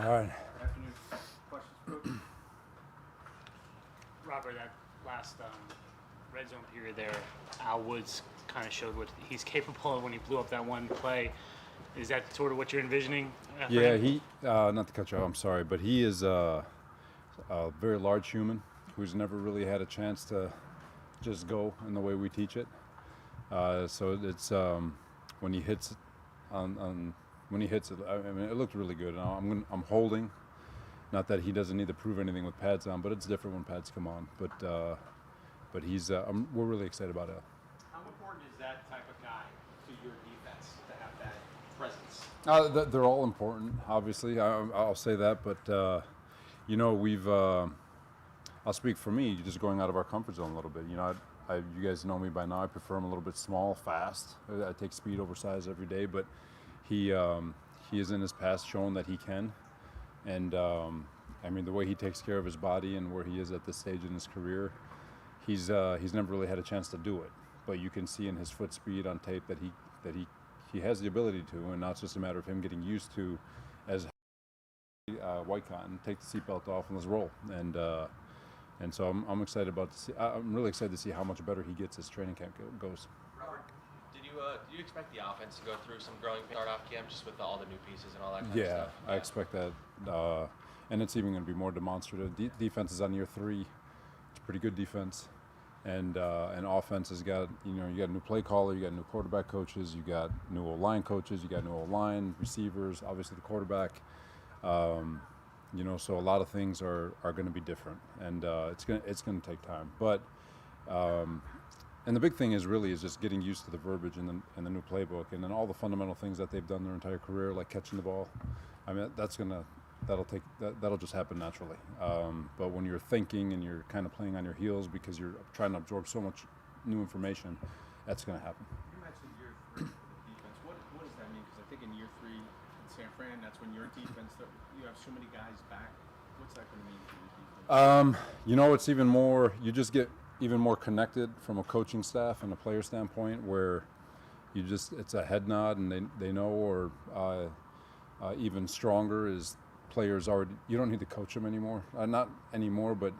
All right. Good afternoon. Questions, Coach? Robert, that last red zone period there, Al Woods kind of showed what he's capable of when he blew up that one play. Is that sort of what you're envisioning? For Yeah, him? not to cut you off, I'm sorry, but he is a very large human who's never really had a chance to just go in the way we teach it. So it's when he hits when he hits it, I mean, it looked really good. I'm holding. Not that he doesn't need to prove anything with pads on, but it's different when pads come on. But he's we're really excited about it. How important is that type of guy to your defense to have that presence? They're all important, obviously. I'll say that, but we've. I'll speak for me. Just going out of our comfort zone a little bit. You guys know me by now. I prefer him a little bit small, fast. I take speed over size every day, but he has in his past shown that he can. And I mean, the way he takes care of his body and where he is at this stage in his career, he's never really had a chance to do it. But you can see in his foot speed on tape that he has the ability to, and now it's just a matter of him getting used to, as white cotton, take the seatbelt off and let's roll. And so I'm excited about to see. I'm really excited to see how much better he gets as training camp goes. Robert, did you expect the offense to go through some growing pains start off camp just with all the new pieces and all that kind of stuff? Yeah, I expect that, and it's even going to be more demonstrative. Defense is on year 3. It's a pretty good defense, and offense has got you got a new play caller, you got new quarterback coaches, you got new O-line coaches, you got new O-line receivers, obviously the quarterback. So a lot of things are going to be different, and it's going to take time. But and the big thing is just getting used to the verbiage in the new playbook, and then all the fundamental things that they've done their entire career, like catching the ball. I mean, that'll just happen naturally. But when you're thinking and you're kind of playing on your heels because you're trying to absorb so much new information, that's going to happen. You mentioned year 3 for the defense. What does that mean? Because I think in year 3 in San Fran, that's when your defense, you have so many guys back. What's that going to mean for your defense? It's even more. You just get even more connected from a coaching staff and a player standpoint, where it's a head nod and they know, or even stronger is players already. You don't need to coach them anymore. Not anymore, but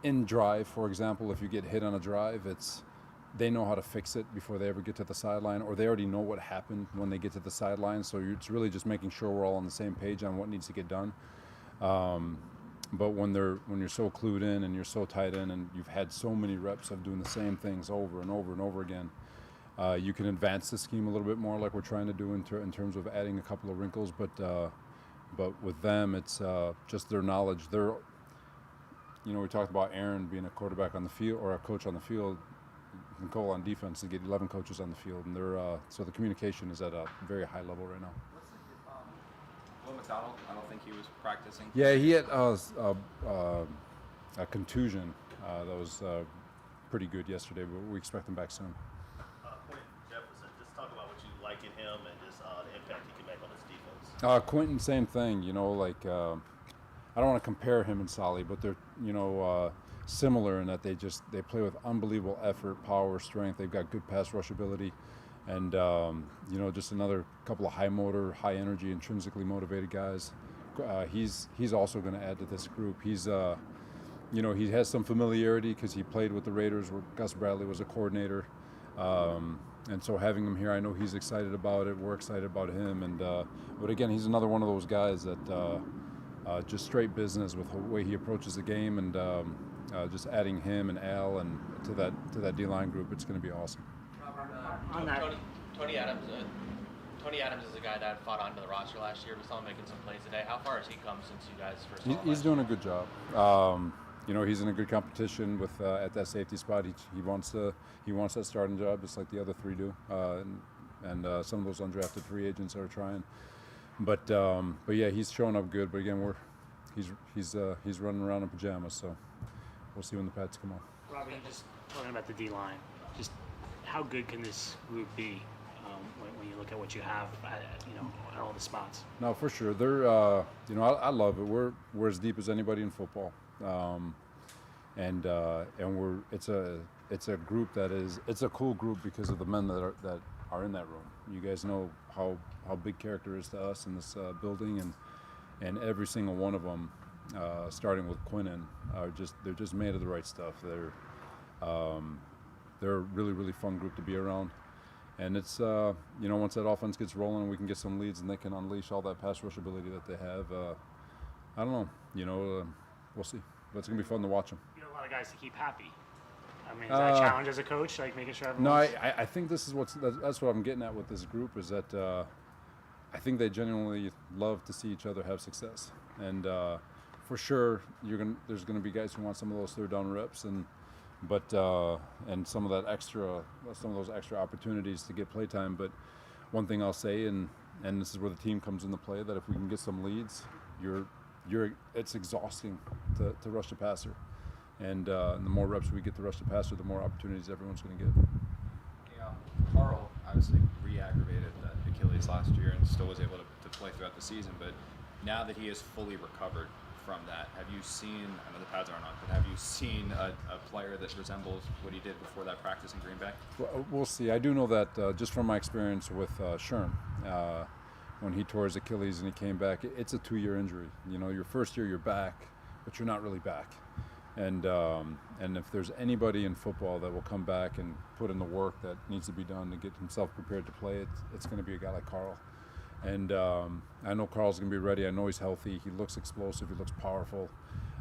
in drive, for example, if you get hit on a drive, they know how to fix it before they ever get to the sideline, or they already know what happened when they get to the sideline. So it's really just making sure we're all on the same page on what needs to get done. But when you're so clued in and you're so tight in and you've had so many reps of doing the same things over and over and over again, you can advance the scheme a little bit more, like we're trying to do in terms of adding a couple of wrinkles. But with them, it's just their knowledge. We talked about Aaron being a quarterback on the field or a coach on the field. Nicole on defense to get 11 coaches on the field, and so the communication is at a very high level right now. Will McDonald, I don't think he was practicing. Yeah, he had a contusion that was pretty good yesterday, but we expect him back soon. Quentin Jefferson, just talk about what you like in him and just the impact he can make on his defense. Quentin, same thing. I don't want to compare him and Saleh, but they're similar in that they play with unbelievable effort, power, strength. They've got good pass rush ability, and just another couple of high motor, high energy, intrinsically motivated guys. He's also going to add to this group. He's he has some familiarity because he played with the Raiders where Gus Bradley was a coordinator, and so having him here, I know he's excited about it. We're excited about him, and but again, he's another one of those guys that just straight business with the way he approaches the game, and just adding him and Al and to that D-line group, it's going to be awesome. Robert, Tony Adams. Tony Adams is a guy that fought onto the roster last year. We saw him making some plays today. How far has he come since you guys first saw him? He's doing a good job. He's in a good competition with at that safety spot. He wants that starting job just like the other 3 do, and some of those undrafted free agents are trying. But yeah, he's showing up good. But again, he's running around in pajamas, so we'll see when the pads come on. Robbie, just talking about the D-line, just how good can this group be when you look at what you have, at all the spots? No, for sure. They're, I love it. We're as deep as anybody in football, and it's a group it's a cool group because of the men that are in that room. You guys know how big character is to us in this building, and every single one of them, starting with Quinnen, they're just made of the right stuff. They're a really, really fun group to be around. And it's, once that offense gets rolling, we can get some leads and they can unleash all that pass rush ability that they have. I don't know, we'll see. But it's going to be fun to watch them. You know, a lot of guys to keep happy. I mean, is that a challenge as a coach, like making sure No, everyone's... I think this is that's what I'm getting at with this group is that I think they genuinely love to see each other have success. And for sure, there's going to be guys who want some of those third down reps and some of those extra opportunities to get play time. But one thing I'll say, and this is where the team comes into play, that if we can get some leads, it's exhausting to rush the passer. And the more reps we get to rush the passer, the more opportunities everyone's going to get. Yeah, Carl obviously re-aggravated that Achilles last year and still was able to play throughout the season. But now that he is fully recovered from that, have you seen, I know the pads aren't on, but have you seen a player that resembles what he did before that practice in Green Bay? Well, we'll see. I do know that just from my experience with Sherm, when he tore his Achilles and he came back, it's a 2-year injury. You know, your first year you're back, but you're not really back. And if there's anybody in football that will come back and put in the work that needs to be done to get himself prepared to play, it's going to be a guy like Carl. And I know Carl's going to be ready. I know he's healthy. He looks explosive. He looks powerful.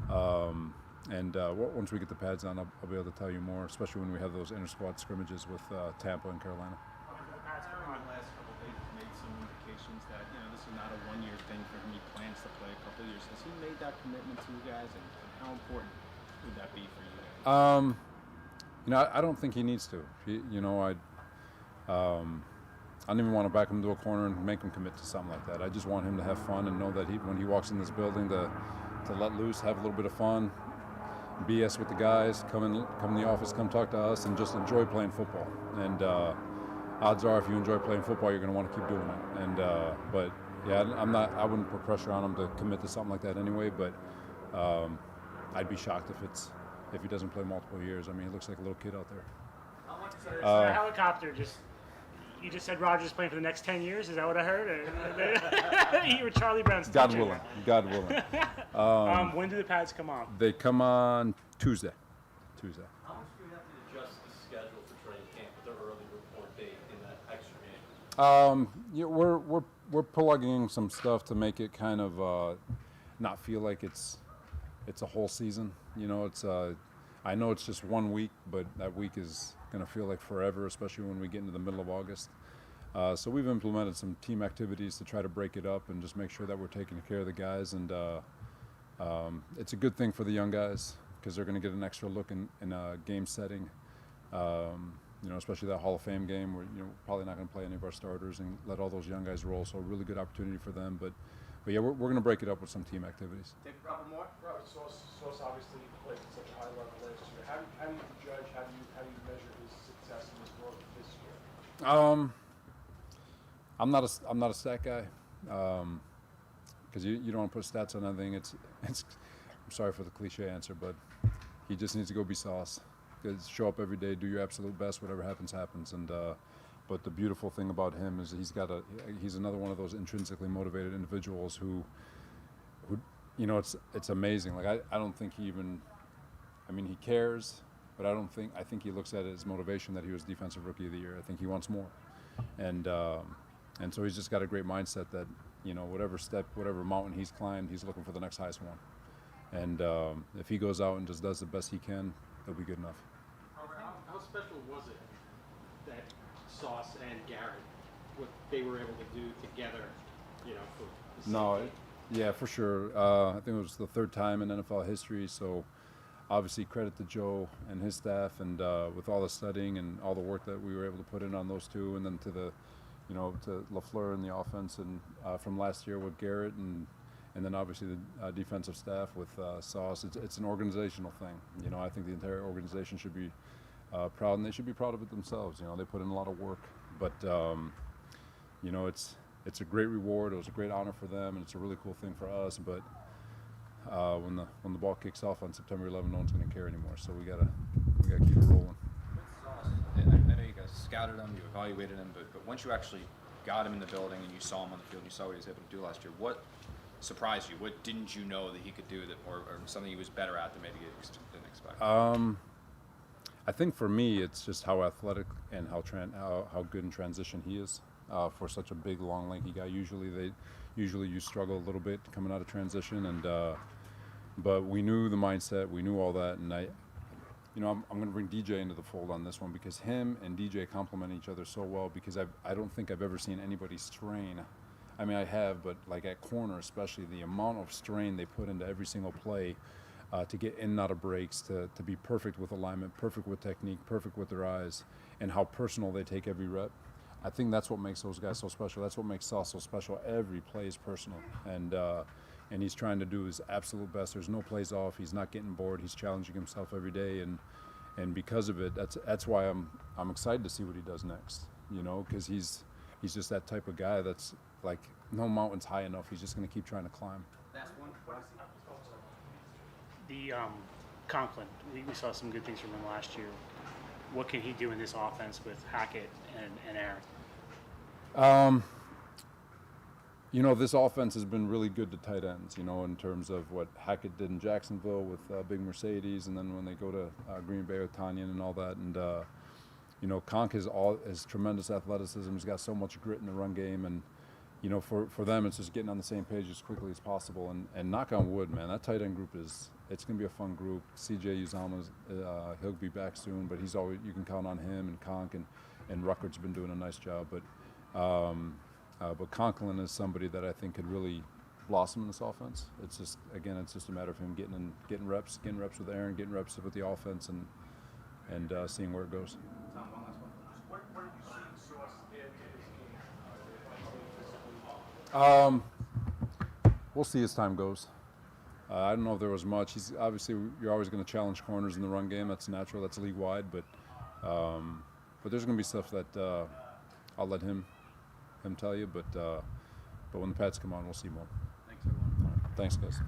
Once we get the pads on, I'll be able to tell you more, especially when we have those inter-squad scrimmages with Tampa and Carolina. In the last couple of days, he's made some indications that this is not a one-year thing for him. He plans to play a couple of years. Has he made that commitment to you guys, and how important would that be for you guys? I don't think he needs to. I don't even want to back him to a corner and make him commit to something like that. I just want him to have fun and know that when he walks in this building to let loose, have a little bit of fun, BS with the guys, come in the office, come talk to us, and just enjoy playing football. And odds are, if you enjoy playing football, you're going to want to keep doing it. And but yeah, I wouldn't put pressure on him to commit to something like that anyway. But I'd be shocked if he doesn't play multiple years. I mean, he looks like a little kid out there. The helicopter You just said Rodgers playing for the next 10 years? Is that what I heard? You were Charlie Brown's God teacher. willing. God willing. When do the pads come on? They come on Tuesday. How much do you have to adjust the schedule for training camp with the early report date in that extra game? We're plugging some stuff to make it kind of not feel like it's a whole season. I know it's just 1 week, but that week is going to feel like forever, especially when we get into the middle of August. So we've implemented some team activities to try to break it up and just make sure that we're taking care of the guys. And it's a good thing for the young guys because they're going to get an extra look in a game setting. Especially that Hall of Fame game where probably not going to play any of our starters and let all those young guys roll. So a really good opportunity for them. But yeah, we're going to break it up with some team activities. Take a couple more. Robert Saleh obviously played at such a high level last year. How do you judge? How do you measure his success in his growth this year? I'm not a stat guy because you don't want to put stats on anything. It's I'm sorry for the cliche answer, but he just needs to go be Sauce. Show up every day, do your absolute best. Whatever happens, happens. And but the beautiful thing about him is he's another one of those intrinsically motivated individuals who it's amazing. Like I don't think he cares, but I think he looks at it as motivation that he was Defensive Rookie of the Year. I think he wants more, and so he's just got a great mindset that whatever mountain he's climbed, he's looking for the next highest one. And if he goes out and just does the best he can, it'll be good enough. How special was it that Sauce and Garrett, what they were able to do together, for the same team? Yeah, for sure. I think it was the third time in NFL history, so obviously credit to Joe and his staff, and with all the studying and all the work that we were able to put in on those two, and then to LaFleur in the offense, and from last year with Garrett, and then obviously the defensive staff with Sauce. It's an organizational thing. I think the entire organization should be proud, and they should be proud of it themselves. They put in a lot of work, but it's a great reward. It was a great honor for them, and it's a really cool thing for us. But when the ball kicks off on September 11th, no one's going to care anymore. So we gotta keep it rolling. I know you guys scouted him, you evaluated him, but once you actually got him in the building and you saw him on the field and you saw what he was able to do last year, what surprised you? What didn't you know that he could do that, or something he was better at than maybe you didn't expect? I think for me, it's just how athletic and how good in transition he is for such a big, long, lanky guy. Usually you struggle a little bit coming out of transition, but we knew the mindset, we knew all that, and I'm going to bring DJ into the fold on this one because him and DJ complement each other so well. Because I don't think I've ever seen anybody strain. I mean, I have, but like at corner especially, the amount of strain they put into every single play. To get in and out of breaks, to be perfect with alignment, perfect with technique, perfect with their eyes, and how personal they take every rep. I think that's what makes those guys so special. That's what makes Sauce so special. Every play is personal, and he's trying to do his absolute best. There's no plays off. He's not getting bored. He's challenging himself every day, and because of it, that's why I'm excited to see what he does next. Because he's just that type of guy that's like no mountain's high enough. He's just going to keep trying to climb. The Conklin, we saw some good things from him last year. What can he do in this offense with Hackett and Aaron? This offense has been really good to tight ends, in terms of what Hackett did in Jacksonville with Big Mercedes, and then when they go to Green Bay with Tanyan and all that. And, Conk has tremendous athleticism. He's got so much grit in the run game. And, for them, it's just getting on the same page as quickly as possible. And knock on wood, man, that tight end group it's going to be a fun group. CJ Uzama's, he'll be back soon, but you can count on him and Conk, and Ruckert's been doing a nice job. But Conklin is somebody that I think could really blossom in this offense. It's just a matter of him getting reps with Aaron, getting reps with the offense, and seeing where it goes. Tom, one last one. Just where have you seen Sauce add to his game? We'll see as time goes. I don't know if there was much. You're always going to challenge corners in the run game. That's natural. That's league wide. But there's going to be stuff that I'll let him tell you. But when the Pats come on, we'll see more. Thanks, everyone. All right. Thanks, guys.